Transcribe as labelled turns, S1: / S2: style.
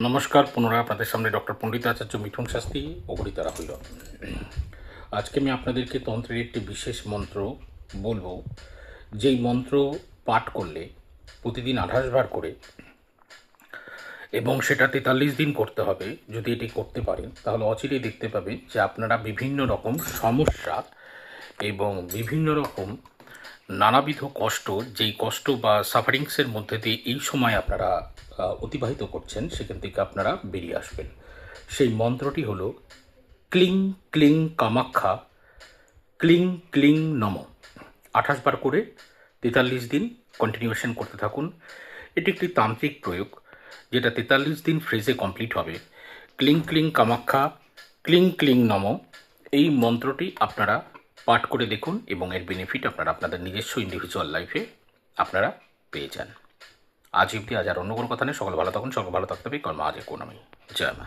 S1: নমস্কার, পুনরায় আপনাদের সামনে ডক্টর পণ্ডিত আচার্য মিঠুন শাস্ত্রী অবরিতারা হইল। আজকে আমি আপনাদেরকে তন্ত্রের একটি বিশেষ মন্ত্র বলবো, যেই মন্ত্র পাঠ করলে প্রতিদিন 28 বার করে এবং সেটা 43 দিন করতে হবে। যদি এটি করতে পারেন তাহলে অচিরেই দেখতে পাবেন যে আপনারা বিভিন্ন রকম সমস্যা এবং বিভিন্ন রকম নানাবিধ কষ্ট, যেই কষ্ট বা সাফারিংসের মধ্যে দিয়ে এই সময় আপনারা অতিবাহিত করছেন, সেখান থেকে আপনারা বেরিয়ে আসবেন। সেই মন্ত্রটি হলো ক্লিং ক্লিং কামাখ্যা, ক্লিং ক্লিং নম। 28 বার করে 43 দিন কন্টিনিউশন করতে থাকুন। এটি একটি তান্ত্রিক প্রয়োগ, যেটা 43 দিন ফ্রেজে কমপ্লিট হবে। ক্লিং ক্লিং কামাখ্যা, ক্লিং ক্লিং নম, এই মন্ত্রটি আপনারা পাঠ করে দেখুন এবং এর বেনিফিট আপনারা আপনাদের নিজস্ব ইন্ডিভিজুয়াল লাইফে আপনারা পেয়ে যান। আজ অবধি, আজ আর অন্য কোনো কথা নেই। সকল ভালো থাকুন, সকল ভালো থাকতে হবে। কর্মা আজ করুন। আমি জয় মা।